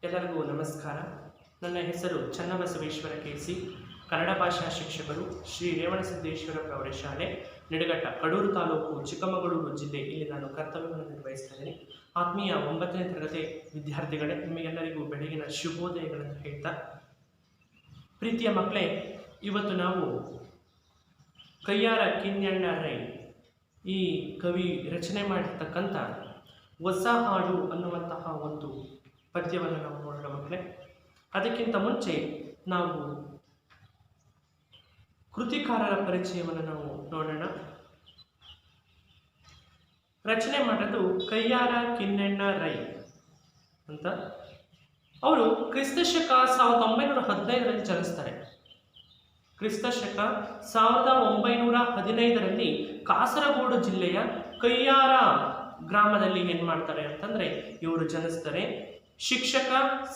ಎಲ್ಲರಿಗೂ ನಮಸ್ಕಾರ. ನನ್ನ ಹೆಸರು ಚನ್ನಬಸವೇಶ್ವರ ಕೆಸಿ, ಕನ್ನಡ ಭಾಷಾ ಶಿಕ್ಷಕರು, ಶ್ರೀ ರೇವಣಸಿದ್ದೇಶ್ವರ ಪ್ರೌಢಶಾಲೆ, ನಿಡಘಟ್ಟ, ಕಡೂರು ತಾಲೂಕು, ಚಿಕ್ಕಮಗಳೂರು ಜಿಲ್ಲೆ. ಇಲ್ಲಿ ನಾನು ಕರ್ತವ್ಯವನ್ನು ನಿರ್ವಹಿಸ್ತಾ ಇದ್ದೀನಿ. ಆತ್ಮೀಯ 9ನೇ ತರಗತಿ ವಿದ್ಯಾರ್ಥಿಗಳೇ, ನಿಮಗೆಲ್ಲರಿಗೂ ಬೆಳಗಿನ ಶುಭೋದಯಗಳನ್ನು ಹೇಳ್ತಾ, ಪ್ರೀತಿಯ ಮಕ್ಕಳೇ, ಇವತ್ತು ನಾವು ಕಯ್ಯಾರ ಕಿಞ್ಞಣ್ಣ ರೈ ಈ ಕವಿ ರಚನೆ ಮಾಡಿರ್ತಕ್ಕಂಥ ಹೊಸ ಹಾಡು ಅನ್ನುವಂತಹ ಒಂದು ಪದ್ಯವನ್ನು ನಾವು ನೋಡೋಣ ಮಕ್ಕಳೇ. ಅದಕ್ಕಿಂತ ಮುಂಚೆ ನಾವು ಕೃತಿಕಾರರ ಪರಿಚಯವನ್ನು ನಾವು ನೋಡೋಣ. ರಚನೆ ಮಾಡೋದು ಕಯ್ಯಾರ ಕಿಞ್ಞಣ್ಣ ರೈ ಅಂತ. ಅವರು ಕ್ರಿಸ್ತಶಕ 1915ರಲ್ಲಿ ಜನಿಸ್ತಾರೆ. ಕ್ರಿಸ್ತಶಕ 1915ರಲ್ಲಿ ಕಾಸರಗೋಡು ಜಿಲ್ಲೆಯ ಕಯ್ಯಾರ ಗ್ರಾಮದಲ್ಲಿ ಏನು ಮಾಡ್ತಾರೆ ಅಂತಂದರೆ ಇವರು ಜನಿಸ್ತಾರೆ. ಶಿಕ್ಷಕ,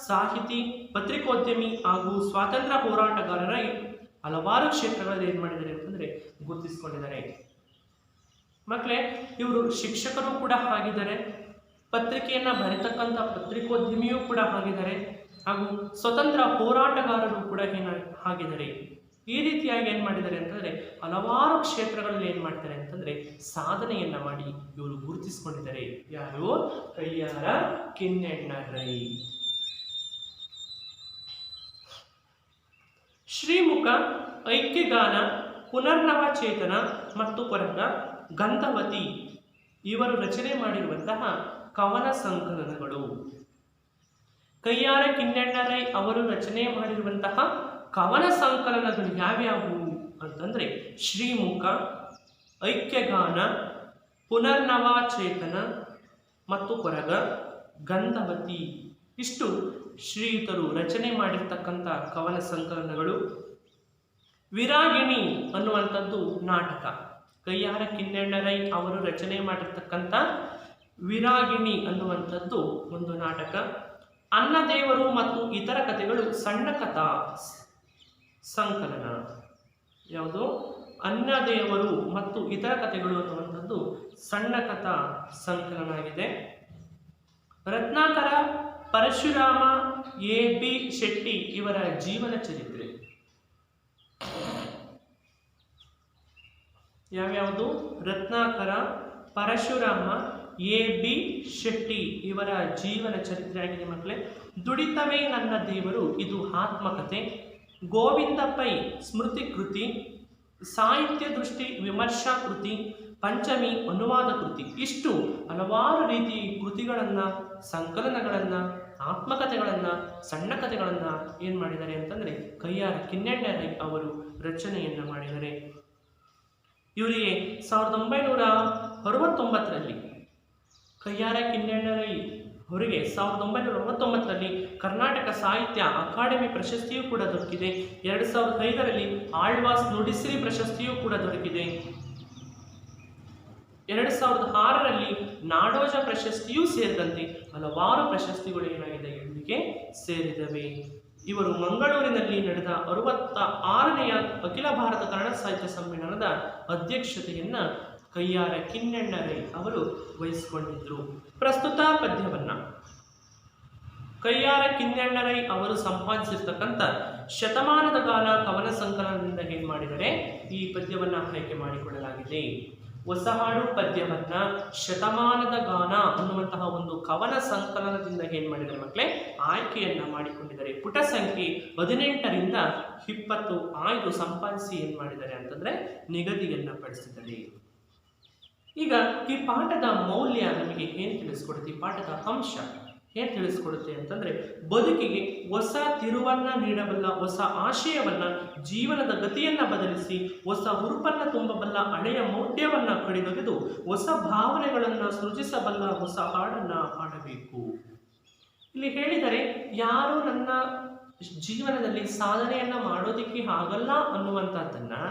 ಸಾಹಿತಿ, ಪತ್ರಿಕೋದ್ಯಮಿ ಹಾಗೂ ಸ್ವಾತಂತ್ರ್ಯ ಹೋರಾಟಗಾರರ ಹಲವಾರು ಕ್ಷೇತ್ರಗಳಲ್ಲಿ ಏನು ಮಾಡಿದ್ದಾರೆ ಅಂತಂದರೆ ಗುರುತಿಸಿಕೊಂಡಿದ್ದಾರೆ. ಮಕ್ಕಳೇ, ಇವರು ಶಿಕ್ಷಕರು ಕೂಡ ಆಗಿದ್ದಾರೆ, ಪತ್ರಿಕೆಯನ್ನು ಬರೆತಕ್ಕಂಥ ಪತ್ರಿಕೋದ್ಯಮಿಯೂ ಕೂಡ ಆಗಿದ್ದಾರೆ, ಹಾಗೂ ಸ್ವತಂತ್ರ ಹೋರಾಟಗಾರರು ಕೂಡ ಆಗಿದ್ದಾರೆ. ಈ ರೀತಿಯಾಗಿ ಏನು ಮಾಡಿದ್ದಾರೆ ಅಂತಂದರೆ ಹಲವಾರು ಕ್ಷೇತ್ರಗಳಲ್ಲಿ ಏನು ಮಾಡ್ತಾರೆ ಅಂತಂದರೆ ಸಾಧನೆಯನ್ನು ಮಾಡಿ ಇವರು ಗುರುತಿಸಿಕೊಂಡಿದ್ದಾರೆ. ಯಾರು? ಕಯ್ಯಾರ ಕಿಞ್ಞಣ್ಣ ರೈ. ಶ್ರೀಮುಖ, ಐಕ್ಯಗಾನ, ಪುನರ್ನವಚೇತನ ಮತ್ತು ಕೊರಗ, ಗಂಧವತಿ ಇವರು ರಚನೆ ಮಾಡಿರುವಂತಹ ಕವನ ಸಂಕಲನಗಳು. ಕಯ್ಯಾರ ಕಿಞ್ಞಣ್ಣ ರೈ ಅವರು ರಚನೆ ಮಾಡಿರುವಂತಹ ಕವನ ಸಂಕಲನಗಳು ಯಾವ್ಯಾವು ಅಂತಂದರೆ ಶ್ರೀಮುಖ, ಐಕ್ಯಗಾನ, ಪುನರ್ನವಚೇತನ ಮತ್ತು ಕೊರಗ, ಗಂಧವತಿ ಇಷ್ಟು ಶ್ರೀಯುತರು ರಚನೆ ಮಾಡಿರ್ತಕ್ಕಂಥ ಕವನ ಸಂಕಲನಗಳು. ವಿರಾಗಿಣಿ ಅನ್ನುವಂಥದ್ದು ನಾಟಕ. ಕಯ್ಯಾರ ಕಿಞ್ಞಣ್ಣ ರೈ ಅವರು ರಚನೆ ಮಾಡಿರ್ತಕ್ಕಂಥ ವಿರಾಗಿಣಿ ಅನ್ನುವಂಥದ್ದು ಒಂದು ನಾಟಕ. ಅನ್ನದೇವರು ಮತ್ತು ಇತರ ಕಥೆಗಳು ಸಣ್ಣ ಕಥಾ ಸಂಕಲನ. ಯಾವುದು? ಅನ್ನದೇವರು ಮತ್ತು ಇತರ ಕಥೆಗಳು ಅನ್ನುವಂಥದ್ದು ಸಣ್ಣ ಕಥಾ ಸಂಕಲನ ಆಗಿದೆ. ರತ್ನಾಕರ ಪರಶುರಾಮ ಎ.ಬಿ. ಶೆಟ್ಟಿ ಇವರ ಜೀವನ ಚರಿತ್ರೆ. ಯಾವ್ಯಾವುದು? ರತ್ನಾಕರ ಪರಶುರಾಮ ಎ.ಬಿ. ಶೆಟ್ಟಿ ಇವರ ಜೀವನ ಚರಿತ್ರೆ ಆಗಿದೆ ಮಕ್ಕಳೇ. ದುಡಿತವೇ ನನ್ನ ದೇವರು ಇದು ಆತ್ಮಕಥೆ. ಗೋವಿಂದ ಪೈ ಸ್ಮೃತಿ ಕೃತಿ, ಸಾಹಿತ್ಯ ದೃಷ್ಟಿ ವಿಮರ್ಶಾ ಕೃತಿ, ಪಂಚಮಿ ಅನುವಾದ ಕೃತಿ. ಇಷ್ಟು ಹಲವಾರು ರೀತಿ ಕೃತಿಗಳನ್ನು, ಸಂಕಲನಗಳನ್ನು, ಆತ್ಮಕಥೆಗಳನ್ನು, ಸಣ್ಣ ಕಥೆಗಳನ್ನು ಏನು ಮಾಡಿದ್ದಾರೆ ಅಂತಂದರೆ ಕಯ್ಯಾರ ಕಿಞ್ಞಣ್ಣ ರೈ ಅವರು ರಚನೆಯನ್ನು ಮಾಡಿದ್ದಾರೆ. ಇವರಿಗೆ 1969ರಲ್ಲಿ ಕಯ್ಯಾರ ಕಿಞ್ಞಣ್ಣ ರೈ ಅವರಿಗೆ 1969ರಲ್ಲಿ ಕರ್ನಾಟಕ ಸಾಹಿತ್ಯ ಅಕಾಡೆಮಿ ಪ್ರಶಸ್ತಿಯೂ ಕೂಡ ದೊರಕಿದೆ. 2005ರಲ್ಲಿ ಆಳ್ವಾಸ್ ನುಡಿಸಿರಿ ಪ್ರಶಸ್ತಿಯೂ ಕೂಡ ದೊರಕಿದೆ. 2006ರಲ್ಲಿ ನಾಡೋಜ ಪ್ರಶಸ್ತಿಯೂ ಸೇರಿದಂತೆ ಹಲವಾರು ಪ್ರಶಸ್ತಿಗಳು ಏನಾಗಿದೆ ಇವರಿಗೆ ಸೇರಿದವೆ. ಇವರು ಮಂಗಳೂರಿನಲ್ಲಿ ನಡೆದ 66ನೆಯ ಅಖಿಲ ಭಾರತ ಕನ್ನಡ ಸಾಹಿತ್ಯ ಸಮ್ಮೇಳನದ ಅಧ್ಯಕ್ಷತೆಯನ್ನು ಕಯ್ಯಾರ ಕಿಞ್ಞಣ್ಣ ರೈ ಅವರು ವಹಿಸಿಕೊಂಡಿದ್ದರು. ಪ್ರಸ್ತುತ ಪದ್ಯವನ್ನು ಕಯ್ಯಾರ ಕಿಞ್ಞಣ್ಣ ರೈ ಅವರು ಸಂಪಾದಿಸಿರ್ತಕ್ಕಂಥ ಶತಮಾನದ ಗಾನ ಕವನ ಸಂಕಲನದಿಂದ ಏನು ಮಾಡಿದರೆ ಈ ಪದ್ಯವನ್ನು ಆಯ್ಕೆ ಮಾಡಿಕೊಳ್ಳಲಾಗಿದೆ. ಹೊಸ ಹಾಡು ಪದ್ಯವನ್ನು ಶತಮಾನದ ಗಾನ ಅನ್ನುವಂತಹ ಒಂದು ಕವನ ಸಂಕಲನದಿಂದ ಏನು ಮಾಡಿದ್ದಾರೆ ಮಕ್ಕಳೇ ಆಯ್ಕೆಯನ್ನು ಮಾಡಿಕೊಂಡಿದ್ದಾರೆ. ಪುಟ ಸಂಖ್ಯೆ 18ರಿಂದ 20 ಆಯ್ದು ಸಂಪಾದಿಸಿ ಏನು ಮಾಡಿದ್ದಾರೆ ಅಂತಂದರೆ ನಿಗದಿಯನ್ನು ಪಡಿಸಿದ್ದಾರೆ. ಈಗ ಈ ಪಾಠದ ಮೌಲ್ಯ ನಮಗೆ ಏನು ತಿಳಿಸ್ಕೊಡುತ್ತೆ? ಈ ಪಾಠದ ಅಂಶ ಏನು ತಿಳಿಸ್ಕೊಡುತ್ತೆ ಅಂತಂದರೆ ಬದುಕಿಗೆ ಹೊಸ ತಿರುವನ್ನು ನೀಡಬಲ್ಲ, ಹೊಸ ಆಶಯವನ್ನು, ಜೀವನದ ಗತಿಯನ್ನು ಬದಲಿಸಿ ಹೊಸ ಹುರುಪನ್ನು ತುಂಬಬಲ್ಲ, ಹಳೆಯ ಮೌಢ್ಯವನ್ನು ಕಡಿದೊಗೆದು ಹೊಸ ಭಾವನೆಗಳನ್ನು ಸೃಜಿಸಬಲ್ಲ ಹೊಸ ಹಾಡನ್ನು ಹಾಡಬೇಕು. ಇಲ್ಲಿ ಹೇಳಿದರೆ ಯಾರು ನನ್ನ ಜೀವನದಲ್ಲಿ ಸಾಧನೆಯನ್ನು ಮಾಡೋದಕ್ಕೆ ಆಗಲ್ಲ ಅನ್ನುವಂಥದ್ದನ್ನು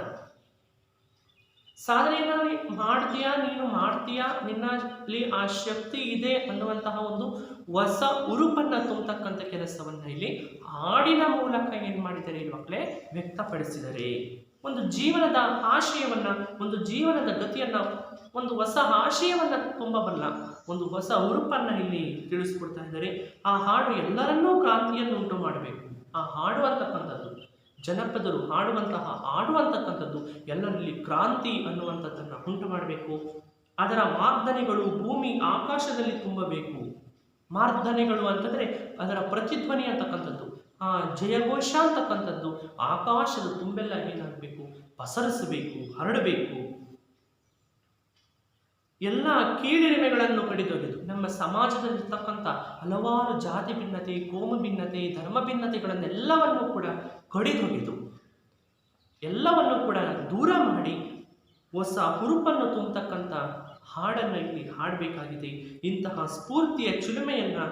ಸಾಧನೆಯನ್ನು ಮಾಡ್ತೀಯಾ, ನೀನು ಮಾಡ್ತೀಯಾ, ನಿನ್ನಲ್ಲಿ ಆ ಶಕ್ತಿ ಇದೆ ಅನ್ನುವಂತಹ ಒಂದು ಹೊಸ ಉರುಪನ್ನು ತುಂಬತಕ್ಕಂಥ ಕೆಲಸವನ್ನು ಇಲ್ಲಿ ಹಾಡಿನ ಮೂಲಕ ಏನು ಮಾಡಿದ್ದಾರೆ ಮಕ್ಕಳೇ ವ್ಯಕ್ತಪಡಿಸಿದರೆ. ಒಂದು ಜೀವನದ ಆಶಯವನ್ನು, ಒಂದು ಜೀವನದ ಗತಿಯನ್ನು, ಒಂದು ಹೊಸ ಆಶಯವನ್ನು ತುಂಬಬಲ್ಲ ಒಂದು ಹೊಸ ಹುರುಪನ್ನು ಇಲ್ಲಿ ತಿಳಿಸ್ಕೊಡ್ತಾ ಇದ್ದಾರೆ. ಆ ಹಾಡು ಎಲ್ಲರನ್ನೂ ಕ್ರಾಂತಿಯನ್ನು ಉಂಟು ಮಾಡಬೇಕು. ಆ ಹಾಡು ಅಂತಕ್ಕಂಥದ್ದು, ಜನಪದರು ಹಾಡುವಂತಹ ಹಾಡು ಅಂತಕ್ಕಂಥದ್ದು ಎಲ್ಲರಲ್ಲಿ ಕ್ರಾಂತಿ ಅನ್ನುವಂಥದ್ದನ್ನು ಉಂಟು ಮಾಡಬೇಕು. ಅದರ ಮಾರ್ಧನೆಗಳು ಭೂಮಿ ಆಕಾಶದಲ್ಲಿ ತುಂಬಬೇಕು. ಮಾರ್ಧನೆಗಳು ಅಂತಂದರೆ ಅದರ ಪ್ರತಿಧ್ವನಿ ಅಂತಕ್ಕಂಥದ್ದು, ಆ ಜಯಘೋಷ ಅಂತಕ್ಕಂಥದ್ದು ಆಕಾಶದ ತುಂಬೆಲ್ಲ ಏನಾಗಬೇಕು, ಪಸರಿಸಬೇಕು, ಹರಡಬೇಕು. ಎಲ್ಲ ಕೀಳಿರಿಮೆಗಳನ್ನು ಕಡಿದೊಗೆದು ನಮ್ಮ ಸಮಾಜದಲ್ಲಿರ್ತಕ್ಕಂಥ ಹಲವಾರು ಜಾತಿ ಭಿನ್ನತೆ, ಕೋಮು ಭಿನ್ನತೆ, ಧರ್ಮ ಭಿನ್ನತೆಗಳನ್ನೆಲ್ಲವನ್ನು ಕೂಡ ಕಡಿದೊಗೆದು ಎಲ್ಲವನ್ನು ಕೂಡ ದೂರ ಮಾಡಿ ಹೊಸ ಹುರುಪನ್ನು ತುಂಬತಕ್ಕಂಥ ಹಾಡನ್ನು ಇಲ್ಲಿ ಹಾಡಬೇಕಾಗಿದೆ. ಇಂತಹ ಸ್ಫೂರ್ತಿಯ ಚಿಲುಮೆಯನ್ನು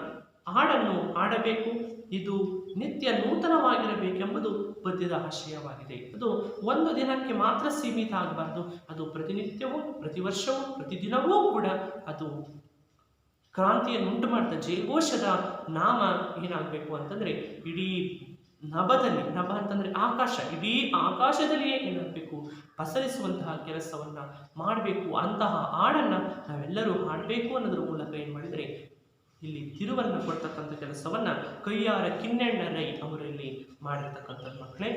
ಹಾಡನ್ನು ಹಾಡಬೇಕು. ಇದು ನಿತ್ಯ ನೂತನವಾಗಿರಬೇಕೆಂಬುದು ಪದ್ಯದ ಆಶಯವಾಗಿದೆ. ಅದು ಒಂದು ದಿನಕ್ಕೆ ಮಾತ್ರ ಸೀಮಿತ ಆಗಬಾರ್ದು. ಅದು ಪ್ರತಿನಿತ್ಯವೂ, ಪ್ರತಿ ವರ್ಷವೂ, ಪ್ರತಿದಿನವೂ ಕೂಡ ಅದು ಕ್ರಾಂತಿಯನ್ನು ಉಂಟು ಮಾಡ್ತಾ ಜಯಘೋಷದ ನಾಮ ಏನಾಗಬೇಕು ಅಂತಂದರೆ ಇಡೀ ನಭದಲ್ಲಿ, ನಭ ಅಂತಂದರೆ ಆಕಾಶ, ಇಡೀ ಆಕಾಶದಲ್ಲಿಯೇ ಏನಾಗಬೇಕು, ಪಸರಿಸುವಂತಹ ಕೆಲಸವನ್ನು ಮಾಡಬೇಕು. ಅಂತಹ ಹಾಡನ್ನು ನಾವೆಲ್ಲರೂ ಹಾಡಬೇಕು ಅನ್ನೋದ್ರ ಮೂಲಕ ಏನು ಮಾಡಿದರೆ ಇಲ್ಲಿ ತಿರುವನ್ನು ಕೊಡ್ತಕ್ಕಂಥ ಕೆಲಸವನ್ನು ಕೈಯಾರ ಕಿನ್ನೆಣ್ಣ ರೈ ಅವರು ಇಲ್ಲಿ ಮಾಡಿರ್ತಕ್ಕಂಥದ್ದು ಮಕ್ಕಳೇ.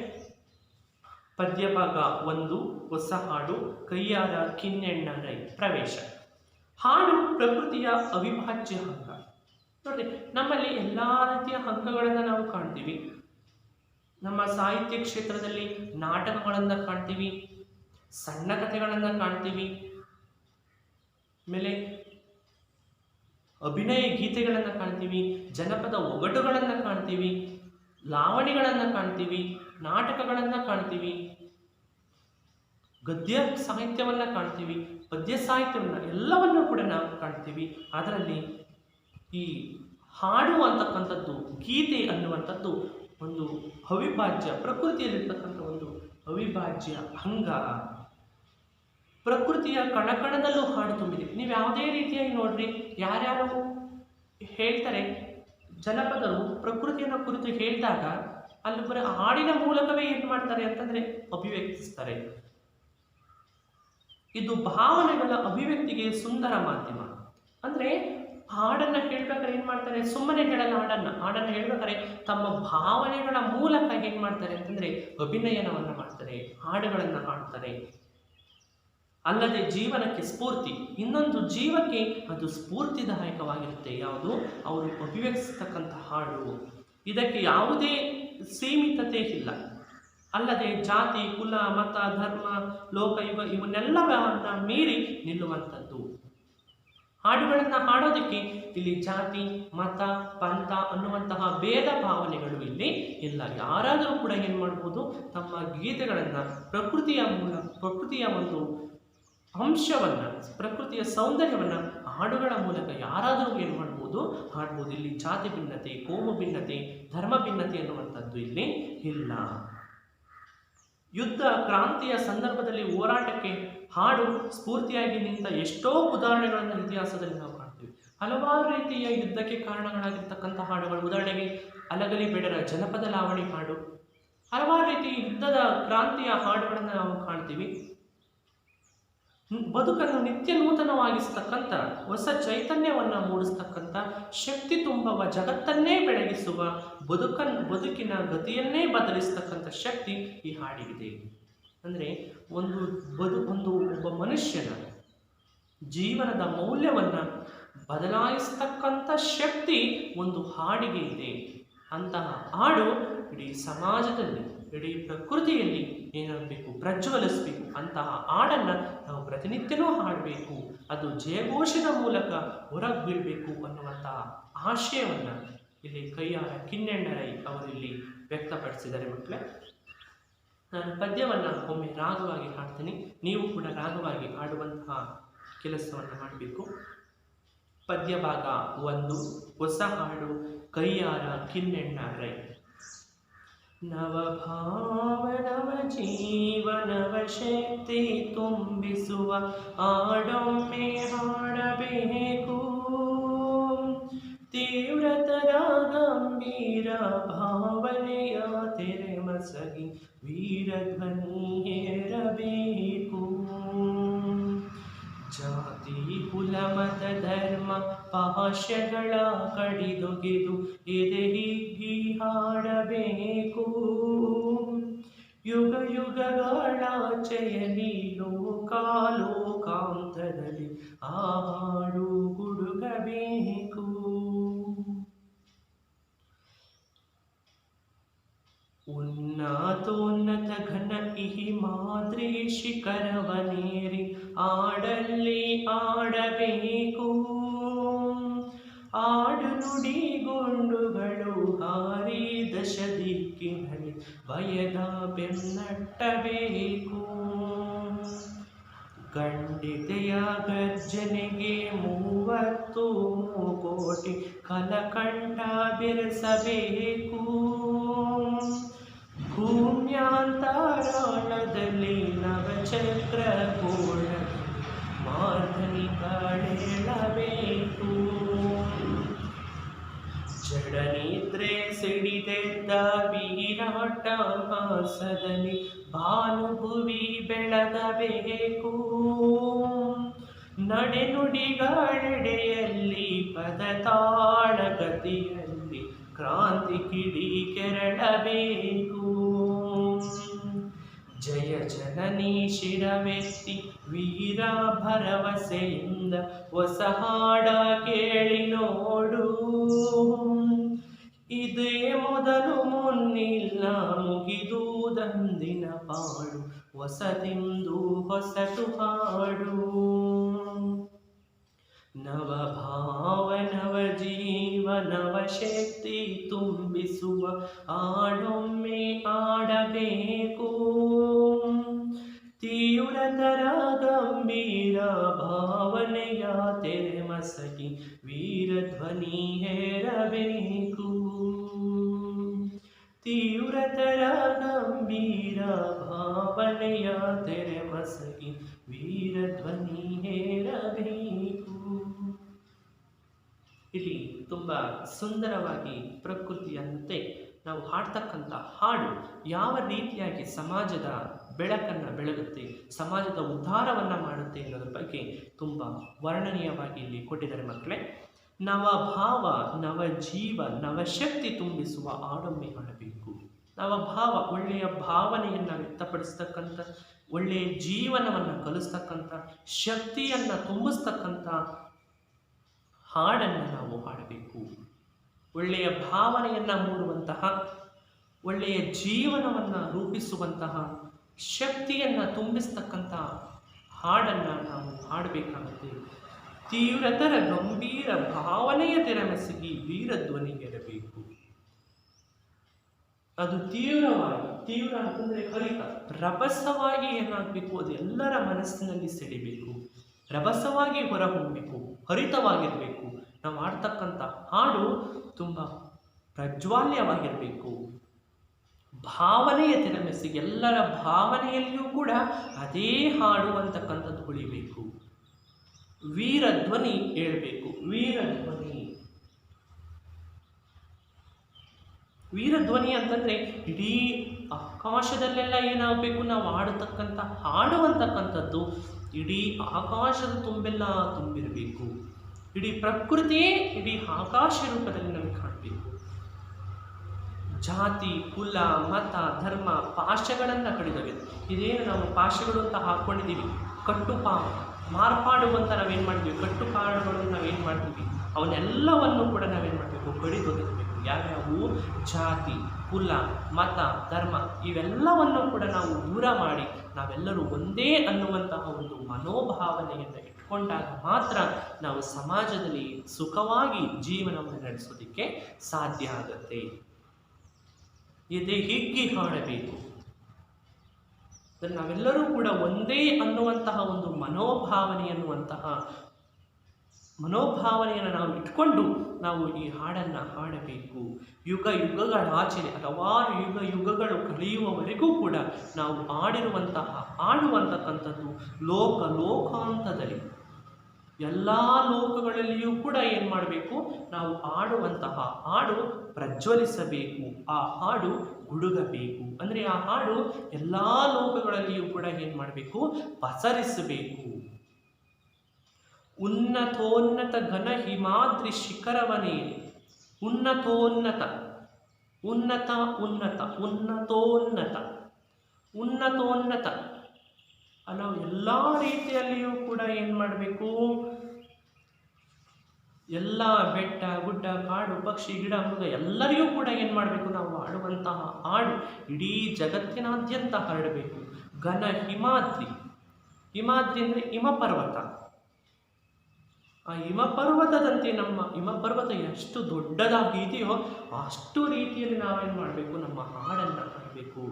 ಪದ್ಯಭಾಗ 1 ಹೊಸ ಹಾಡು ಕೈಯಾರ ಕಿನ್ನೆಣ್ಣ ರೈ. ಪ್ರವೇಶ. ಹಾಡು ಪ್ರಕೃತಿಯ ಅವಿಭಾಜ್ಯ ಅಂಗ. ನೋಡಿ, ನಮ್ಮಲ್ಲಿ ಎಲ್ಲ ರೀತಿಯ ಅಂಗಗಳನ್ನು ನಾವು ಕಾಣ್ತೀವಿ. ನಮ್ಮ ಸಾಹಿತ್ಯ ಕ್ಷೇತ್ರದಲ್ಲಿ ನಾಟಕಗಳನ್ನು ಕಾಣ್ತೀವಿ, ಸಣ್ಣ ಕಥೆಗಳನ್ನು ಕಾಣ್ತೀವಿ, ಆಮೇಲೆ ಅಭಿನಯ ಗೀತೆಗಳನ್ನು ಕಾಣ್ತೀವಿ, ಜನಪದ ಒಗಟುಗಳನ್ನು ಕಾಣ್ತೀವಿ, ಲಾವಣಿಗಳನ್ನು ಕಾಣ್ತೀವಿ, ನಾಟಕಗಳನ್ನು ಕಾಣ್ತೀವಿ, ಗದ್ಯ ಸಾಹಿತ್ಯವನ್ನು ಕಾಣ್ತೀವಿ, ಪದ್ಯ ಸಾಹಿತ್ಯವನ್ನು ಎಲ್ಲವನ್ನು ಕೂಡ ನಾವು ಕಾಣ್ತೀವಿ. ಅದರಲ್ಲಿ ಈ ಹಾಡು ಅಂತಕ್ಕಂಥದ್ದು, ಗೀತೆ ಅನ್ನುವಂಥದ್ದು ಒಂದು ಅವಿಭಾಜ್ಯ, ಪ್ರಕೃತಿಯಲ್ಲಿರ್ತಕ್ಕಂಥ ಒಂದು ಅವಿಭಾಜ್ಯ ಅಂಗ. ಪ್ರಕೃತಿಯ ಕಣಕಣದಲ್ಲೂ ಹಾಡು ತುಂಬಿದೆ. ನೀವು ಯಾವುದೇ ರೀತಿಯಾಗಿ ನೋಡ್ರಿ, ಯಾರ್ಯಾರು ಹೇಳ್ತಾರೆ ಜನಪದರು ಪ್ರಕೃತಿಯನ್ನು ಕುರಿತು ಹೇಳಿದಾಗ ಅಲ್ಲಿ ಬರೀ ಹಾಡಿನ ಮೂಲಕವೇ ಏನು ಮಾಡ್ತಾರೆ ಅಂತಂದರೆ ಅಭಿವ್ಯಕ್ತಿಸ್ತಾರೆ. ಇದು ಭಾವನೆಗಳ ಅಭಿವ್ಯಕ್ತಿಗೆ ಸುಂದರ ಮಾಧ್ಯಮ. ಅಂದರೆ ಹಾಡನ್ನು ಹೇಳ್ಬೇಕಾದ್ರೆ ಏನು ಮಾಡ್ತಾರೆ, ಸುಮ್ಮನೆ ಹೇಳಲ್ಲ. ಹಾಡನ್ನು ಹೇಳ್ಬೇಕಾದ್ರೆ ತಮ್ಮ ಭಾವನೆಗಳ ಮೂಲಕ ಏನು ಮಾಡ್ತಾರೆ ಅಂತಂದರೆ ಅಭಿನಯನವನ್ನು ಮಾಡ್ತಾರೆ, ಹಾಡುಗಳನ್ನು ಹಾಡ್ತಾರೆ. ಅಲ್ಲದೆ ಜೀವನಕ್ಕೆ ಸ್ಫೂರ್ತಿ, ಇನ್ನೊಂದು ಜೀವಕ್ಕೆ ಅದು ಸ್ಫೂರ್ತಿದಾಯಕವಾಗಿರುತ್ತೆ. ಯಾವುದು ಅವರು ಅಭಿವ್ಯಕ್ತಿಸ್ತಕ್ಕಂಥ ಹಾಡು. ಇದಕ್ಕೆ ಯಾವುದೇ ಸೀಮಿತತೆ ಇಲ್ಲ. ಅಲ್ಲದೆ ಜಾತಿ, ಕುಲ, ಮತ, ಧರ್ಮ, ಲೋಕ ಇವನ್ನೆಲ್ಲವನ್ನ ಮೀರಿ ನಿಲ್ಲುವಂಥದ್ದು. ಹಾಡುಗಳನ್ನು ಹಾಡೋದಕ್ಕೆ ಇಲ್ಲಿ ಜಾತಿ, ಮತ, ಪಂಥ ಅನ್ನುವಂತಹ ಭೇದ ಭಾವನೆಗಳು ಇಲ್ಲಿ ಇಲ್ಲ. ಯಾರಾದರೂ ಕೂಡ ಏನು ಮಾಡ್ಬೋದು, ತಮ್ಮ ಗೀತೆಗಳನ್ನು ಪ್ರಕೃತಿಯ ಒಂದು ಅಂಶವನ್ನು, ಪ್ರಕೃತಿಯ ಸೌಂದರ್ಯವನ್ನು ಹಾಡುಗಳ ಮೂಲಕ ಯಾರಾದರೂ ಏನು ಮಾಡ್ಬೋದು, ಹಾಡ್ಬೋದು. ಇಲ್ಲಿ ಜಾತಿ ಭಿನ್ನತೆ, ಕೋಮು ಭಿನ್ನತೆ, ಧರ್ಮ ಭಿನ್ನತೆ ಅನ್ನುವಂಥದ್ದು ಇಲ್ಲಿ ಇಲ್ಲ. ಯುದ್ಧ ಕ್ರಾಂತಿಯ ಸಂದರ್ಭದಲ್ಲಿ ಹೋರಾಟಕ್ಕೆ ಹಾಡು ಸ್ಫೂರ್ತಿಯಾಗಿ ನಿಂತ ಎಷ್ಟೋ ಉದಾಹರಣೆಗಳನ್ನು ಇತಿಹಾಸದಲ್ಲಿ ನಾವು ಕಾಣ್ತೀವಿ. ಹಲವಾರು ರೀತಿಯ ಯುದ್ಧಕ್ಕೆ ಕಾರಣಗಳಾಗಿರ್ತಕ್ಕಂಥ ಹಾಡುಗಳು. ಉದಾಹರಣೆಗೆ ಅಲಗಲಿ ಬೇಡರ ಜನಪದ ಲಾವಣಿ ಹಾಡು, ಹಲವಾರು ರೀತಿ ಯುದ್ಧದ ಕ್ರಾಂತಿಯ ಹಾಡುಗಳನ್ನು ನಾವು ಕಾಣ್ತೀವಿ. ಬದುಕನ್ನು ನಿತ್ಯ ನೂತನವಾಗಿಸ್ತಕ್ಕಂಥ, ಹೊಸ ಚೈತನ್ಯವನ್ನು ಮೂಡಿಸ್ತಕ್ಕಂಥ, ಶಕ್ತಿ ತುಂಬುವ, ಜಗತ್ತನ್ನೇ ಬೆಳಗಿಸುವ, ಬದುಕಿನ ಗತಿಯನ್ನೇ ಬದಲಿಸ್ತಕ್ಕಂಥ ಶಕ್ತಿ ಈ ಹಾಡಿಗಿದೆ. ಅಂದರೆ ಒಬ್ಬ ಮನುಷ್ಯನ ಜೀವನದ ಮೌಲ್ಯವನ್ನು ಬದಲಾಯಿಸ್ತಕ್ಕಂಥ ಶಕ್ತಿ ಒಂದು ಹಾಡಿಗೆ ಇದೆ. ಅಂತಹ ಹಾಡು ಇಡೀ ಸಮಾಜದಲ್ಲಿ, ಇಡೀ ಪ್ರಕೃತಿಯಲ್ಲಿ ಏನಾಗಬೇಕು, ಪ್ರಜ್ವಲಿಸಬೇಕು. ಅಂತಹ ಹಾಡನ್ನು ನಾವು ಪ್ರತಿನಿತ್ಯವೂ ಹಾಡಬೇಕು. ಅದು ಜಯಘೋಷದ ಮೂಲಕ ಹೊರಗೆ ಬೀಳಬೇಕು ಅನ್ನುವಂತಹ ಆಶಯವನ್ನು ಇಲ್ಲಿ ಕೈಯಾರ ಕಿನ್ನೆಣ್ಣ ರೈ ಅವರು ಇಲ್ಲಿ ವ್ಯಕ್ತಪಡಿಸಿದ್ದಾರೆ. ಮಕ್ಕಳೇ, ನಾನು ಪದ್ಯವನ್ನು ಒಮ್ಮೆ ರಾಗವಾಗಿ ಹಾಡ್ತೀನಿ, ನೀವು ಕೂಡ ರಾಗವಾಗಿ ಹಾಡುವಂತಹ ಕೆಲಸವನ್ನು ಮಾಡಬೇಕು. ಪದ್ಯ ಭಾಗ 1 ಹೊಸ ಹಾಡು ಕೈಯಾರ ಕಿನ್ನೆಣ್ಣ ರೈ. ನವಭಾವ ನವ ಜೀವನವ ಶಕ್ತಿ ತುಂಬಿಸುವ ಹಾಡೊಮ್ಮೆ ಹಾಡಬೇಕು. ತೀವ್ರತರ ಗಂಭೀರ ಭಾವನೆಯ ತೆರೆ ಮಸಗಿ ವೀರಧ್ವನಿ ಹೇರಬೇಕು. ಜಾತಿ ಕುಲ ಮತ ಧರ್ಮ ಪಾಶಗಳ ಕಡಿದೊಗೆದು ಎದೆ ಹಿಗ್ಗಿ ಹಾಡಬೇಕು. ಯುಗ ಯುಗಗಳಾಚೆಯಲ್ಲಿ ಲೋಕಾಲೋಕಾಂತದಲ್ಲಿ ಆ ಹಾಡು ಗುಡುಗಬೇಕು. ಉನ್ನತೋನ್ನತ ಘನ ಇಹಿ ಮಾದ್ರಿ ಶಿಖರವನೇರಿ ಆಡಲ್ಲಿ ಆಡಬೇಕು. ಆಡು ನುಡಿ ಗುಂಡುಗಳು ಹಾರಿ ದಶ ದಿಕ್ಕಿನಲ್ಲಿ ಭಯದ ಬೆನ್ನಟ್ಟಬೇಕು. ಖಂಡಿತೆಯ ಗರ್ಜನೆಗೆ 30 ಕೋಟಿ ಕಲಕಂಠ ಬೆರೆಸಬೇಕು. ಭೂಮ್ಯಾಂತರಾಳದಲ್ಲಿ ನವಚಕ್ರ ಗೋಳದಲ್ಲಿ ಮಾರ್ಧನಿಗಳೇಳಬೇಕು. ಜಡನಿದ್ರೆ ಸಿಡಿದೆದ್ದ ವಿರಾಟ ಹಾಸದಲ್ಲಿ ಭಾನುಭುವಿ ಬೆಳಗಬೇಕು. ನಡೆನುಡಿಗಳೆಡೆಯಲ್ಲಿ ಪದತಾಳಗತಿಯಲ್ಲಿ ಕ್ರಾಂತಿ ಕಿಡಿ ಕೆರಳಬೇಕು. ಜಯ ಜನನಿ ಶಿರವೆತ್ತಿ ವೀರ ಭರವಸೆಯಿಂದ ಹೊಸ ಹಾಡ ಕೇಳಿ ನೋಡು. ಇದೇ ಮೊದಲು ಮುನ್ನಿಲ್ಲ ಮುಗಿದುದಂದಿನ ಪಾಡು, ಹೊಸದಿಂದು ಹೊಸತು ಹಾಡು. ನವಭಾವ ನವ ಜೀವ ನವ ಶಕ್ತಿ ತುಂಬಿಸುವ ಆಡೊಮ್ಮೆ ಆಡಬೇಕು. ತೀವ್ರತರ ಗಂಭೀರ ಭಾವನೆಯ ತೆರೆಮಸಗಿ ವೀರಧ್ವನಿ ಹೇರಬೇಕು. ತೀವ್ರತರ ಗಂಭೀರ ಭಾವನೆಯ ತೆರೆಮಸಗಿ ವೀರಧ್ವನಿ ಹೇರಬೇಕು. ಇಲ್ಲಿ ತುಂಬ ಸುಂದರವಾಗಿ ಪ್ರಕೃತಿಯಂತೆ ನಾವು ಹಾಡ್ತಕ್ಕಂಥ ಹಾಡು ಯಾವ ರೀತಿಯಾಗಿ ಸಮಾಜದ ಬೆಳಕನ್ನು ಬೆಳಗುತ್ತೆ, ಸಮಾಜದ ಉದ್ಧಾರವನ್ನು ಮಾಡುತ್ತೆ ಅನ್ನೋದ್ರ ಬಗ್ಗೆ ತುಂಬ ವರ್ಣನೀಯವಾಗಿ ಇಲ್ಲಿ ಕೊಟ್ಟಿದ್ದಾರೆ ಮಕ್ಕಳೇ. ನವಭಾವ ನವ ಜೀವ ನವಶಕ್ತಿ ತುಂಬಿಸುವ ಆಡೊಮ್ಮೆ ಹಾಡಬೇಕು. ನವಭಾವ ಒಳ್ಳೆಯ ಭಾವನೆಯನ್ನು ವ್ಯಕ್ತಪಡಿಸ್ತಕ್ಕಂಥ, ಒಳ್ಳೆಯ ಜೀವನವನ್ನು ಕಲಿಸ್ತಕ್ಕಂಥ, ಶಕ್ತಿಯನ್ನು ತುಂಬಿಸ್ತಕ್ಕಂಥ ಹಾಡನ್ನು ನಾವು ಹಾಡಬೇಕು. ಒಳ್ಳೆಯ ಭಾವನೆಯನ್ನು ಮೂಡುವಂತಹ, ಒಳ್ಳೆಯ ಜೀವನವನ್ನು ರೂಪಿಸುವಂತಹ, ಶಕ್ತಿಯನ್ನು ತುಂಬಿಸ್ತಕ್ಕಂಥ ಹಾಡನ್ನು ನಾವು ಹಾಡಬೇಕಾಗುತ್ತೆ. ತೀವ್ರತರ ಗಂಭೀರ ಭಾವನೆಯ ತೆರೆಮಸಿಗಿ ವೀರಧ್ವನಿಗೆರಬೇಕು. ಅದು ತೀವ್ರವಾಗಿ, ತೀವ್ರ ಅಂತಂದರೆ ಹರಿತ, ರಭಸವಾಗಿ ಏನಾಗಬೇಕು, ಅದು ಎಲ್ಲರ ಮನಸ್ಸಿನಲ್ಲಿ ಸೆಳಿಬೇಕು, ರಭಸವಾಗಿ ಹೊರಹೊಮ್ಮಬೇಕು, ಹರಿತವಾಗಿರಬೇಕು. ನಾವು ಆಡ್ತಕ್ಕಂಥ ಹಾಡು ತುಂಬ ಪ್ರಜ್ವಾಲ್ಯವಾಗಿರಬೇಕು. ಭಾವನೆಯ ತೆರೆಮೆಸಿಗೆ ಎಲ್ಲರ ಭಾವನೆಯಲ್ಲಿಯೂ ಕೂಡ ಅದೇ ಹಾಡು ಅಂತಕ್ಕಂಥದ್ದು ಉಳಿಬೇಕು. ವೀರಧ್ವನಿ ಹೇಳ್ಬೇಕು. ವೀರಧ್ವನಿ, ವೀರಧ್ವನಿ ಅಂತಂದರೆ ಇಡೀ ಆಕಾಶದಲ್ಲೆಲ್ಲ ಏನಾಗಬೇಕು, ನಾವು ಆಡತಕ್ಕಂಥ ಹಾಡುವಂತಕ್ಕಂಥದ್ದು ಇಡೀ ಆಕಾಶದ ತುಂಬೆಲ್ಲ ತುಂಬಿರಬೇಕು. ಇಡೀ ಪ್ರಕೃತಿಯೇ ಇಡೀ ಆಕಾಶ ರೂಪದಲ್ಲಿ ನಮಗೆ ಕಾಣಬೇಕು. ಜಾತಿ ಕುಲ ಮತ ಧರ್ಮ ಪಾಶಗಳನ್ನು ಕಡಿದವೆ. ಇದೇನು ನಾವು ಪಾಶಗಳು ಅಂತ ಹಾಕ್ಕೊಂಡಿದ್ದೀವಿ, ಮಾರ್ಪಾಡು ಅಂತ ನಾವೇನು ಮಾಡ್ತೀವಿ, ಕಟ್ಟುಪಾಡುಗಳನ್ನು ನಾವೇನು ಮಾಡ್ತೀವಿ, ಅವನ್ನೆಲ್ಲವನ್ನು ಕೂಡ ನಾವೇನು ಮಾಡಬೇಕು, ಕಡಿದೊಗೆಯಬೇಕು. ಯಾವ್ಯಾವು ಜಾತಿ ಕುಲ ಮತ ಧರ್ಮ ಇವೆಲ್ಲವನ್ನು ಕೂಡ ನಾವು ದೂರ ಮಾಡಿ ನಾವೆಲ್ಲರೂ ಒಂದೇ ಅನ್ನುವಂತಹ ಒಂದು ಮನೋಭಾವನೆಯನ್ನು ಇಟ್ಕೊಂಡಾಗ ಮಾತ್ರ ನಾವು ಸಮಾಜದಲ್ಲಿ ಸುಖವಾಗಿ ಜೀವನವನ್ನು ನಡೆಸೋದಕ್ಕೆ ಸಾಧ್ಯ ಆಗುತ್ತೆ. ಎದೆ ಹಿಗ್ಗಿ ಹಾಡಬೇಕು. ನಾವೆಲ್ಲರೂ ಕೂಡ ಒಂದೇ ಅನ್ನುವಂತಹ ಒಂದು ಮನೋಭಾವನೆಯನ್ನು ನಾವು ಇಟ್ಕೊಂಡು ನಾವು ಈ ಹಾಡನ್ನು ಹಾಡಬೇಕು. ಯುಗ ಯುಗಗಳಾಚೆನೆ ಹಲವಾರು ಯುಗಗಳು ಕಳೆಯುವವರೆಗೂ ಕೂಡ ನಾವು ಆಡುವಂತಕ್ಕಂಥದ್ದು ಲೋಕಾಂತದಲ್ಲಿ ಎಲ್ಲ ಲೋಕಗಳಲ್ಲಿಯೂ ಕೂಡ ಏನು ಮಾಡಬೇಕು, ನಾವು ಆಡುವಂತಹ ಹಾಡು ಪ್ರಜ್ವಲಿಸಬೇಕು, ಆ ಹಾಡು ಗುಡುಗಬೇಕು. ಅಂದರೆ ಆ ಹಾಡು ಎಲ್ಲ ಲೋಕಗಳಲ್ಲಿಯೂ ಕೂಡ ಏನು ಮಾಡಬೇಕು, ಪಸರಿಸಬೇಕು. ಉನ್ನತೋನ್ನತ ಘನ ಹಿಮಾದ್ರಿ ಶಿಖರವನೇರಿ. ಉನ್ನತೋನ್ನತ, ಉನ್ನತ ಉನ್ನತ, ಉನ್ನತೋನ್ನತ, ಉನ್ನತೋನ್ನತ ಅನ್ನೋ ಎಲ್ಲ ರೀತಿಯಲ್ಲಿಯೂ ಕೂಡ ಏನು ಮಾಡಬೇಕು, ಎಲ್ಲ ಬೆಟ್ಟ ಗುಡ್ಡ ಕಾಡು ಪಕ್ಷಿ ಗಿಡ ಮೃಗ ಎಲ್ಲರಿಗೂ ಕೂಡ ಏನು ಮಾಡಬೇಕು, ನಾವು ಆಡುವಂತಹ ಹಾಡು ಇಡೀ ಜಗತ್ತಿನಾದ್ಯಂತ ಹರಡಬೇಕು. ಘನ ಹಿಮಾದ್ರಿ, ಹಿಮಾದ್ರಿ ಅಂದರೆ ಹಿಮಪರ್ವತ. ಆ ಹಿಮಪರ್ವತದಂತೆ ನಮ್ಮ ಹಿಮಪರ್ವತ ಎಷ್ಟು ದೊಡ್ಡದಾಗಿ ಇದೆಯೋ ಅಷ್ಟು ರೀತಿಯಲ್ಲಿ ನಾವೇನು ಮಾಡಬೇಕು, ನಮ್ಮ ಹಾಡನ್ನು ಹಾಡಬೇಕು,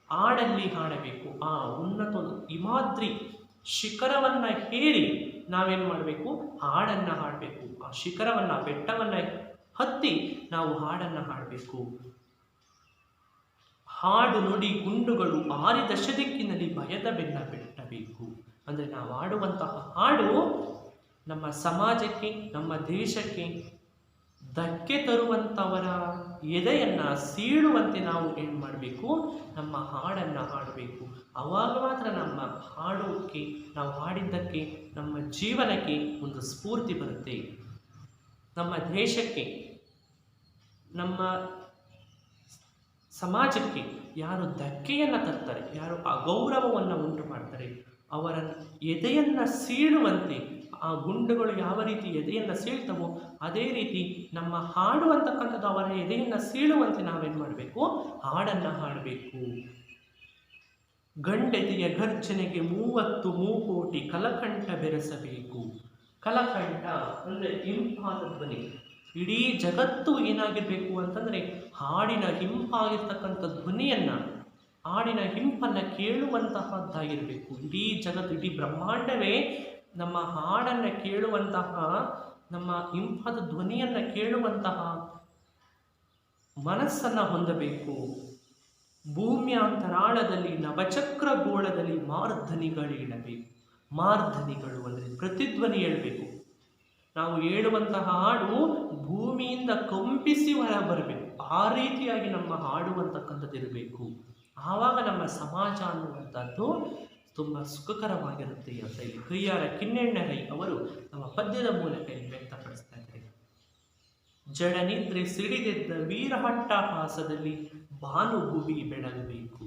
ಹಾಡಲ್ಲಿ ಹಾಡಬೇಕು. ಆ ಉನ್ನತ ಹಿಮಾದ್ರಿ ಶಿಖರವನ್ನು ಹೇರಿ ನಾವೇನು ಮಾಡಬೇಕು, ಹಾಡನ್ನು ಹಾಡಬೇಕು. ಆ ಶಿಖರವನ್ನು ಬೆಟ್ಟವನ್ನು ಹತ್ತಿ ನಾವು ಹಾಡನ್ನು ಹಾಡಬೇಕು. ಹಾಡು ನುಡಿ ಗುಂಡುಗಳು ಆರಿ ದಶ ದಿಕ್ಕಿನಲ್ಲಿ ಭಯದ ಬೆನ್ನ ಬೆಟ್ಟಬೇಕು. ಅಂದರೆ ನಾವು ಆಡುವಂತಹ ಹಾಡು ನಮ್ಮ ಸಮಾಜಕ್ಕೆ, ನಮ್ಮ ದೇಶಕ್ಕೆ ಧಕ್ಕೆ ತರುವಂಥವರ ಎದೆಯನ್ನು ಸೀಳುವಂತೆ ನಾವು ಏನು ಮಾಡಬೇಕು, ನಮ್ಮ ಹಾಡನ್ನು ಹಾಡಬೇಕು. ಆವಾಗ ಮಾತ್ರ ನಮ್ಮ ಹಾಡೋಕ್ಕೆ, ನಾವು ಹಾಡಿದ್ದಕ್ಕೆ ನಮ್ಮ ಜೀವನಕ್ಕೆ ಒಂದು ಸ್ಫೂರ್ತಿ ಬರುತ್ತೆ. ನಮ್ಮ ದೇಶಕ್ಕೆ, ನಮ್ಮ ಸಮಾಜಕ್ಕೆ ಯಾರು ಧಕ್ಕೆಯನ್ನು ತರ್ತಾರೆ, ಯಾರು ಅಗೌರವವನ್ನು ಉಂಟು ಮಾಡ್ತಾರೆ, ಅವರ ಎದೆಯನ್ನು ಸೀಳುವಂತೆ, ಆ ಗುಂಡುಗಳು ಯಾವ ರೀತಿ ಎದೆಯನ್ನು ಸೀಳ್ತವೋ ಅದೇ ರೀತಿ ನಮ್ಮ ಹಾಡು ಅಂತಕ್ಕಂಥದ್ದು ಅವರ ಎದೆಯನ್ನು ಸೀಳುವಂತೆ ನಾವೇನು ಮಾಡಬೇಕು, ಹಾಡನ್ನು ಹಾಡಬೇಕು. ಗಂಡೆದೆಯ ಗರ್ಜನೆಗೆ 30 ಮೂಕೋಟಿ ಕಲಕಂಠ ಬೆರೆಸಬೇಕು. ಕಲಕಂಠ ಅಂದರೆ ಇಂಪಾದ ಧ್ವನಿ. ಇಡೀ ಜಗತ್ತು ಏನಾಗಿರಬೇಕು ಅಂತಂದರೆ ಹಾಡಿನ ಇಂಪಾಗಿರ್ತಕ್ಕಂಥ ಧ್ವನಿಯನ್ನು, ಹಾಡಿನ ಇಂಪನ್ನು ಕೇಳುವಂತಹದ್ದಾಗಿರಬೇಕು. ಇಡೀ ಜಗತ್ತು, ಇಡೀ ಬ್ರಹ್ಮಾಂಡವೇ ನಮ್ಮ ಹಾಡನ್ನು ಕೇಳುವಂತಹ, ನಮ್ಮ ಇಂಪಾದ ಧ್ವನಿಯನ್ನು ಕೇಳುವಂತಹ ಮನಸ್ಸನ್ನು ಹೊಂದಬೇಕು. ಭೂಮಿಯ ಅಂತರಾಳದಲ್ಲಿ ನವಚಕ್ರ ಗೋಳದಲ್ಲಿ ಮಾರ್ಧನಿಗಳಿಡಬೇಕು. ಮಾರ್ಧನಿಗಳು ಅಂದರೆ ಪ್ರತಿಧ್ವನಿ ಹೇಳಬೇಕು. ನಾವು ಹೇಳುವಂತಹ ಹಾಡು ಭೂಮಿಯಿಂದ ಕಂಪಿಸಿ ಹೊರ ಬರಬೇಕು. ಆ ರೀತಿಯಾಗಿ ನಮ್ಮ ಹಾಡುವಂತಕ್ಕಂಥದ್ದು ಇರಬೇಕು. ಆವಾಗ ನಮ್ಮ ಸಮಾಜ ಅನ್ನುವಂಥದ್ದು ತುಂಬ ಸುಖಕರವಾಗಿರುತ್ತೆ ಅಂತ ಇಲ್ಲಿ ಕೈಯಾರ ಕಿನ್ನೆಣ್ಣರೈ ಅವರು ನಮ್ಮ ಪದ್ಯದ ಮೂಲಕ ಇಲ್ಲಿ ವ್ಯಕ್ತಪಡಿಸ್ತಾ ಇದ್ದಾರೆ. ಜಡನಿದ್ರೆ ಸಿಡಿದೆದ್ದ ವೀರಹಟ್ಟಹಾಸದಲ್ಲಿ ಭಾನುಭುವಿ ಬೆಳಗಬೇಕು.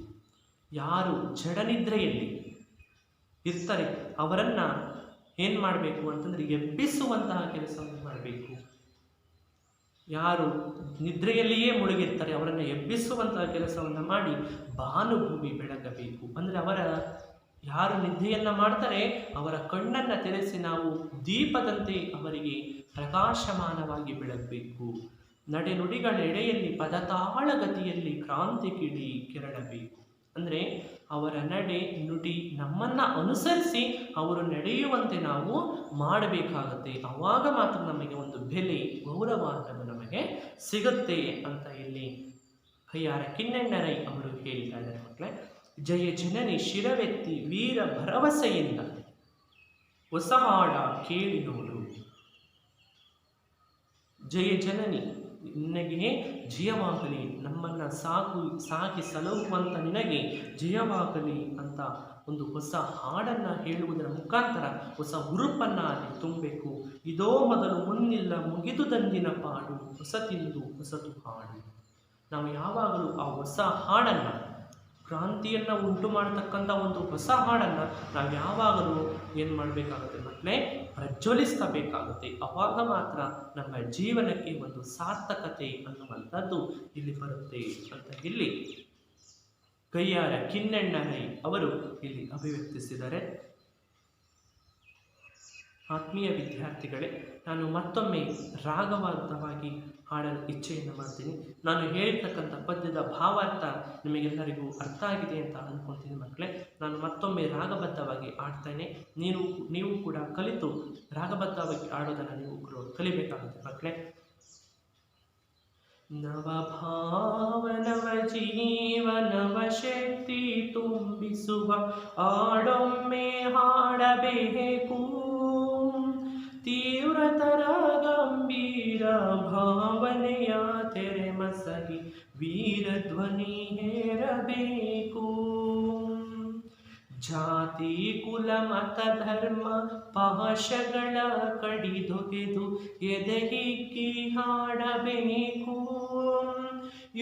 ಯಾರು ಜಡನಿದ್ರೆಯಲ್ಲಿ ಇರ್ತಾರೆ ಅವರನ್ನು ಏನು ಮಾಡಬೇಕು ಅಂತಂದರೆ ಎಬ್ಬಿಸುವಂತಹ ಕೆಲಸವನ್ನು ಮಾಡಬೇಕು. ಯಾರು ನಿದ್ರೆಯಲ್ಲಿಯೇ ಮುಳುಗಿರ್ತಾರೆ ಅವರನ್ನು ಎಬ್ಬಿಸುವಂತಹ ಕೆಲಸವನ್ನು ಮಾಡಿ ಭಾನುಭೂಮಿ ಬೆಳಗಬೇಕು. ಅಂದರೆ ಅವರ ಯಾರು ನಿದ್ದೆಯನ್ನು ಮಾಡ್ತಾರೆ ಅವರ ಕಣ್ಣನ್ನು ತೆರೆಸಿ ನಾವು ದೀಪದಂತೆ ಅವರಿಗೆ ಪ್ರಕಾಶಮಾನವಾಗಿ ಬೆಳಗಬೇಕು. ನಡೆನುಡಿಗಳ ಎಡೆಯಲ್ಲಿ ಪದತಾಳಗತಿಯಲ್ಲಿ ಕ್ರಾಂತಿ ಕಿಡಿ ಕೆರಳಬೇಕು. ಅಂದರೆ ಅವರ ನಡೆ ನುಡಿ ನಮ್ಮನ್ನು ಅನುಸರಿಸಿ ಅವರು ನಡೆಯುವಂತೆ ನಾವು ಮಾಡಬೇಕಾಗುತ್ತೆ. ಆವಾಗ ಮಾತ್ರ ನಮಗೆ ಒಂದು ಬೆಲೆ, ಗೌರವ ಅನ್ನೋದು ನಮಗೆ ಸಿಗುತ್ತೆ ಅಂತ ಇಲ್ಲಿ ಕೈಯಾರ ಕಿನ್ನೆಣ್ಣರೈ ಅವರು ಹೇಳ್ತಾ ಇದ್ದಾರೆ. ಮಕ್ಕಳೇ, ಜಯ ಜನನಿ ಶಿರವೆತ್ತಿ ವೀರ ಭರವಸೆಯಿಂದ ಹೊಸ ಹಾಡ ಕೇಳಿ ನೋಡು. ಜಯ ಜನನಿ, ನಿನಗೆ ಜಯವಾಗಲಿ, ನಮ್ಮನ್ನು ಸಾಕಿ ಸಲಹುವಂಥ ನಿನಗೆ ಜಯವಾಗಲಿ ಅಂತ ಒಂದು ಹೊಸ ಹಾಡನ್ನು ಹೇಳುವುದರ ಮುಖಾಂತರ ಹೊಸ ಹುರುಪನ್ನು ಅಲ್ಲಿ ತುಂಬಬೇಕು. ಇದೋ ಮೊದಲು ಮುನ್ನಿಲ್ಲ ಮುಗಿದುದಂದಿನ ಪಾಡು, ಹೊಸತಿಂದು ಹೊಸತು ಹಾಡು. ನಾವು ಯಾವಾಗಲೂ ಆ ಹೊಸ ಹಾಡನ್ನು, ಕ್ರಾಂತಿಯನ್ನು ಉಂಟು ಮಾಡತಕ್ಕಂಥ ಒಂದು ಹೊಸ ಹಾಡನ್ನು ನಾವು ಯಾವಾಗಲೂ ಏನು ಮಾಡಬೇಕಾಗುತ್ತೆ ಮಕ್ಕಳೇ, ಪ್ರಜ್ವಲಿಸಬೇಕಾಗುತ್ತೆ. ಅವಾಗ ಮಾತ್ರ ನಮ್ಮ ಜೀವನಕ್ಕೆ ಒಂದು ಸಾರ್ಥಕತೆ ಅನ್ನುವಂಥದ್ದು ಇಲ್ಲಿ ಬರುತ್ತೆ ಅಂತ ಇಲ್ಲಿ ಕೈಯಾರ ಕಿನ್ನೆಣ್ಣರೈ ಅವರು ಇಲ್ಲಿ ಅಭಿವ್ಯಕ್ತಿಸಿದ್ದಾರೆ. ಆತ್ಮೀಯ ವಿದ್ಯಾರ್ಥಿಗಳೇ, ನಾನು ಮತ್ತೊಮ್ಮೆ ರಾಗಬದ್ಧವಾಗಿ ಹಾಡಲು ಇಚ್ಛೆಯನ್ನು ಮಾಡ್ತೀನಿ. ನಾನು ಹೇಳಿರ್ತಕ್ಕಂಥ ಪದ್ಯದ ಭಾವಾರ್ಥ ನಿಮಗೆಲ್ಲರಿಗೂ ಅರ್ಥ ಆಗಿದೆ ಅಂತ ಅಂದ್ಕೊಳ್ತೀನಿ ಮಕ್ಕಳೇ. ನಾನು ಮತ್ತೊಮ್ಮೆ ರಾಗಬದ್ಧವಾಗಿ ಆಡ್ತೇನೆ. ನೀವು ಕೂಡ ಕಲಿತು ರಾಗಬದ್ಧವಾಗಿ ಆಡೋದನ್ನು ನೀವು ಕಲಿಬೇಕಾಗುತ್ತೆ ಮಕ್ಕಳೇ. ನವಭಾವ ನವ ಜೀವ ನವ ಶಕ್ತಿ ತುಂಬಿಸುವ ಆಡೊಮ್ಮೆ ಹಾಡಬೇಕು. ತೀವ್ರತರ ಗಂಭೀರ ಭಾವನೆಯ ತೆರೆ ಮಸಗಿ ವೀರ ಧ್ವನಿ ಹೇರಬೇಕು. ಜಾತಿ ಕುಲ ಮತ ಧರ್ಮ ಪಾಶಗಳ ಕಡಿದೊಗೆದು ಎದೆಹಿಕ್ಕಿ ಹಾಡಬೇಕು.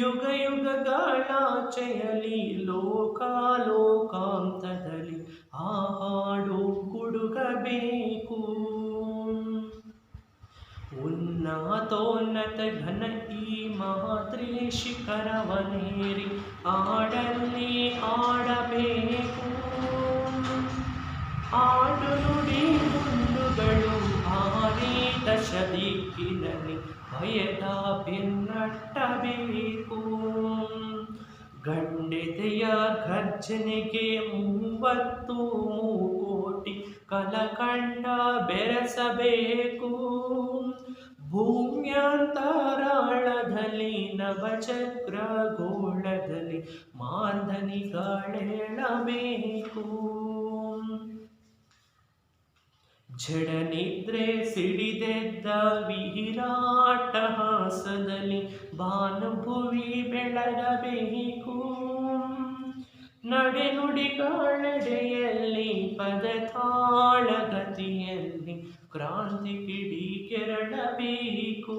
ಯುಗ ಯುಗಗಳಾಚೆಯಲಿ ಲೋಕಾಲೋಕಾಂತದಲ್ಲಿ ಆ ಹಾಡು ಗುಡುಗಬೇಕು. ಉನ್ನತೋನ್ನತ ಘನ ಈ ಮಾತ್ರೆ ಶಿಖರವನೇರಿ ಆಡಲ್ಲಿ ಆಡಬೇಕು. ಆಡು ನುಡಿ ಮುಂಡುಗಳು ಆರೀತ ದಿಕ್ಕಿನಲ್ಲಿ ಭಯದ ಬೆನ್ನಟ್ಟಬೇಕು. ಗಂಡೆದೆಯ ಗರ್ಜನೆಗೆ 30 ಮೂಕೋಟಿ ಕಲಕಂಠ ಬೆರೆಸಬೇಕು. ಭೂಮ್ಯಾಂತರಾಳದಲ್ಲಿ ನವಚಕ್ರ ಗೋಳದಲ್ಲಿ ಮಾರ್ದನಿಗಳೇಳಬೇಕು. ಜಡನಿದ್ರೆ ಸಿಡಿದೆದ್ದ ವಿರಾಟಹಾಸದಲ್ಲಿ ಭಾನುಭುವಿ ಬೆಳಗಬೇಕು. ನಡೆನುಡಿಗಳೆಡೆಯಲ್ಲಿ ಪದತಾಳಗತಿಯಲ್ಲಿ ಕ್ರಾಂತಿ ಕಿಡಿ ಕೆರಳಬೇಕು.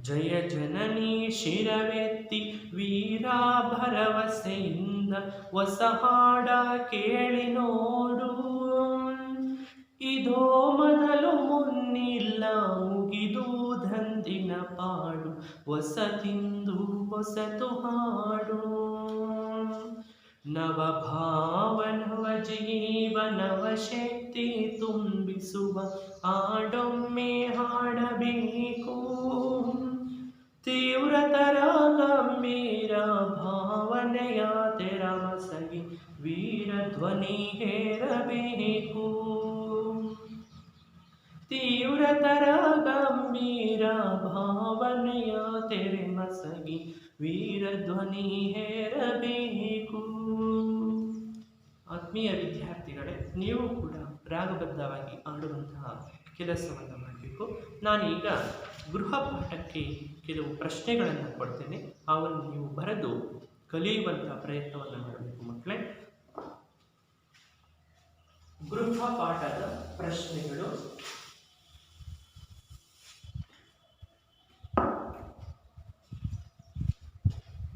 ಜಯ ಜನನಿ ಶಿರವೆತ್ತಿ ವೀರ ಭರವಸೆಯಿಂದ ಹೊಸ ಹಾಡ ಕೇಳಿ ನೋಡು. ಇದೋ ಮೊದಲು ಮುನ್ನಿಲ್ಲ ಮುಗಿದು ದಂದಿನ ಪಾಡು, ಹೊಸತಿಂದು ಹೊಸತು ಹಾಡು. ನವಭಾವ ನವ ಜೀವ ನವ ಶಕ್ತಿ ತುಂಬಿಸುವ ಹಾಡೊಮ್ಮೆ ಹಾಡಬೇಕು. ತೀವ್ರತರ ಗಂಭೀರ ಭಾವನೆಯ ತೆರಮಸಗಿ ವೀರ ಧ್ವನಿ ಹೇರಬೇಕು. ತೀವ್ರತರ ಗಂಭೀರ ಭಾವನೆಯ ತೆರೆಮಸಗಿ ವೀರ ಧ್ವನಿ ಹೇರಬೇಕು. ಆತ್ಮೀಯ ವಿದ್ಯಾರ್ಥಿಗಳೇ, ನೀವು ಕೂಡ ರಾಗಬದ್ಧವಾಗಿ ಆಡುವಂತಹ ಕೆಲಸವನ್ನು ಮಾಡಬೇಕು. ನಾನೀಗ ಗೃಹ ಪಾಠಕ್ಕೆ ಕೆಲವು ಪ್ರಶ್ನೆಗಳನ್ನು ಕೊಡ್ತೇನೆ. ಅವನ್ನು ನೀವು ಬರೆದು ಕಲಿಯುವಂತಹ ಪ್ರಯತ್ನವನ್ನು ಮಾಡಬೇಕು ಮಕ್ಕಳೇ. ಗೃಹ ಪಾಠದ ಪ್ರಶ್ನೆಗಳು.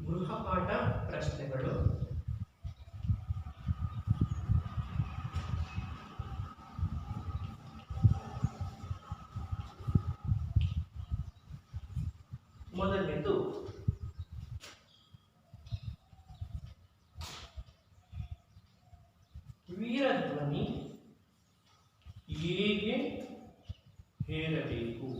ಗೃಹಪಾಠ ಪ್ರಶ್ನೆಗಳು. ಮೊದಲನೇದು, ವೀರಧ್ವನಿ ಹೇಗೆ ಹೇರಬೇಕು?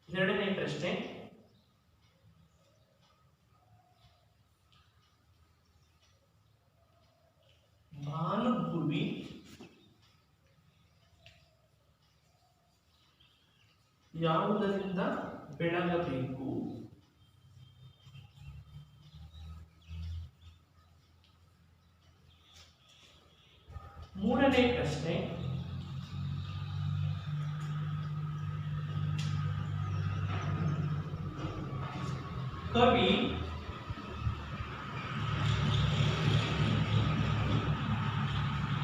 ಎರಡನೇ ಪ್ರಶ್ನೆ, ಭಾನುಭುವಿ ಯಾವುದರಿಂದ ಬೆಳಗಬೇಕು? ಮೂರನೇ ಪ್ರಶ್ನೆ, ಕವಿ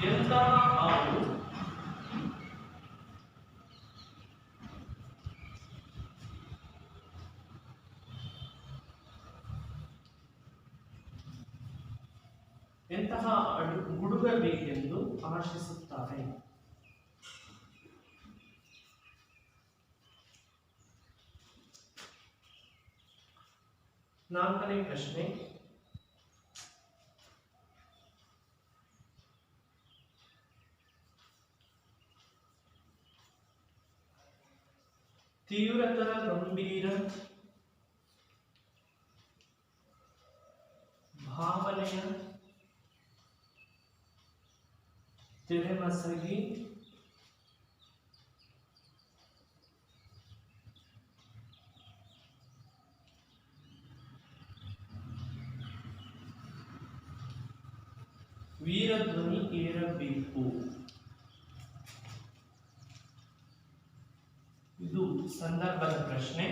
ಎಂತಹ ಹಾಡು ಗುಡುಗಬೇಕೆಂದು ಆಶಿಸುತ್ತಾರೆ? ನಾಲ್ಕನೇ ಪ್ರಶ್ನೆ, ತೀವ್ರತರ ಗಂಭೀರ ಭಾವನೆಯ ತೆರೆಮಸಗಿ ವೀರಧ್ವನಿ ಏರಬೇಕು. ಇದು ಸಂದರ್ಭದ ಪ್ರಶ್ನೆ.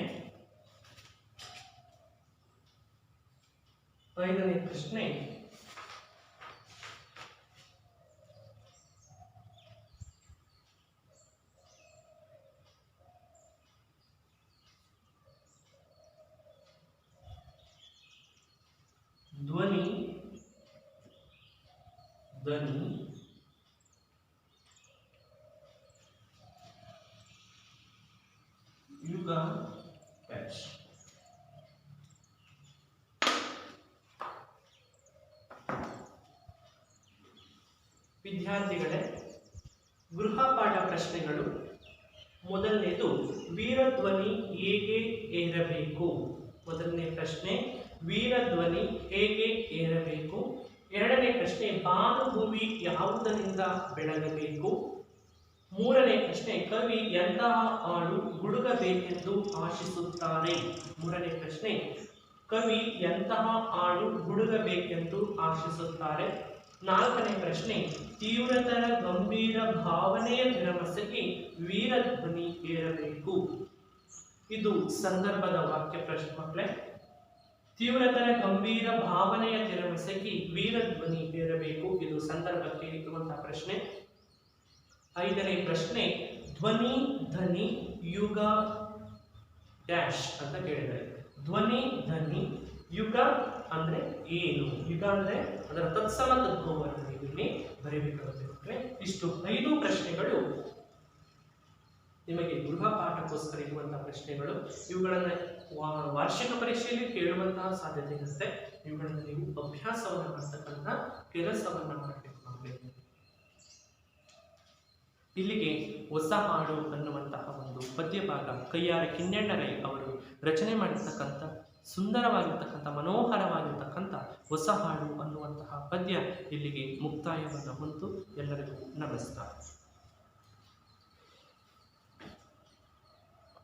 ಐದನೇ ಪ್ರಶ್ನೆ, ಧ್ವನಿ ಯುಗ ಡ್ಯಾಶ್. ವಿದ್ಯಾರ್ಥಿಗಳೇ, ಗೃಹಪಾಠ ಪ್ರಶ್ನೆಗಳು. ಮೊದಲನೇದು, ವೀರಧ್ವನಿ ಹೇಗೆ ಏರಬೇಕು? ಮೊದಲನೇ ಪ್ರಶ್ನೆ, ವೀರಧ್ವನಿ ಹೇಗೆ ಏರಬೇಕು? ಎರಡನೇ ಪ್ರಶ್ನೆ, ಭಾನುಭೂಮಿ ಯಾವುದರಿಂದ ಬೆಳಗಬೇಕು? ಮೂರನೇ ಪ್ರಶ್ನೆ, ಕವಿ ಎಂತಹ ಹಾಡು ಗುಡುಗಬೇಕೆಂದು ಆಶಿಸುತ್ತಾರೆ? ಮೂರನೇ ಪ್ರಶ್ನೆ, ಕವಿ ಎಂತಹ ಹಾಡು ಗುಡುಗಬೇಕೆಂದು ಆಶಿಸುತ್ತಾರೆ? ನಾಲ್ಕನೇ ಪ್ರಶ್ನೆ, ತೀವ್ರತರ ಗಂಭೀರ ಭಾವನೆಯ ವಿರಮಸೆಗೆ ವೀರಧ್ವನಿ ಏರಬೇಕು. ಇದು ಸಂದರ್ಭದ ವಾಕ್ಯ ಪ್ರಶ್ನೆ ಮಕ್ಕಳೇ. ತೀವ್ರತರ ಗಂಭೀರ ಭಾವನೆಯ ತಿರಮಸೆಗೆ ವೀರಧ್ವನಿ ಏರಬೇಕು. ಇದು ಸಂದರ್ಭಕ್ಕೆ ಇರುವಂತಹ ಪ್ರಶ್ನೆ. ಐದನೇ ಪ್ರಶ್ನೆ, ಧ್ವನಿ ಧನಿ ಯುಗ ಡ್ಯಾಶ್ ಅಂತ ಕೇಳಿದ್ದಾರೆ. ಧ್ವನಿ ಧನಿ ಯುಗ ಅಂದ್ರೆ ಏನು? ಯುಗ ಅಂದ್ರೆ ಅದರ ತತ್ಸಮ ತದ್ಭವವನ್ನು ಇಲ್ಲಿ ಬರೆಯಬೇಕಾಗುತ್ತೆ. ಇಷ್ಟು 5 ಪ್ರಶ್ನೆಗಳು ನಿಮಗೆ ಗೃಹಪಾಠಕ್ಕೋಸ್ಕರ ಇರುವಂತಹ ಪ್ರಶ್ನೆಗಳು. ಇವುಗಳನ್ನು ವಾರ್ಷಿಕ ಪರೀಕ್ಷೆಯಲ್ಲಿ ಕೇಳುವಂತಹ ಸಾಧ್ಯತೆ ಇರುತ್ತೆ. ಇವುಗಳನ್ನು ನೀವು ಅಭ್ಯಾಸವನ್ನು ಮಾಡ್ತಕ್ಕಂಥ ಕೆಲಸವನ್ನು ಮಾಡಬೇಕು. ಇಲ್ಲಿಗೆ ಹೊಸ ಹಾಡು ಅನ್ನುವಂತಹ ಒಂದು ಪದ್ಯ ಭಾಗ ಕೈಯಾರ ಕಿಞ್ಞಣ್ಣ ಅವರು ರಚನೆ ಮಾಡಿರ್ತಕ್ಕಂಥ ಸುಂದರವಾಗಿರ್ತಕ್ಕಂಥ ಮನೋಹರವಾಗಿರ್ತಕ್ಕಂಥ ಹೊಸ ಹಾಡು ಅನ್ನುವಂತಹ ಪದ್ಯ ಇಲ್ಲಿಗೆ ಮುಕ್ತಾಯವನ್ನು ಹೊಂದು ಎಲ್ಲರಿಗೂ ನಮಸ್ಕಾರ.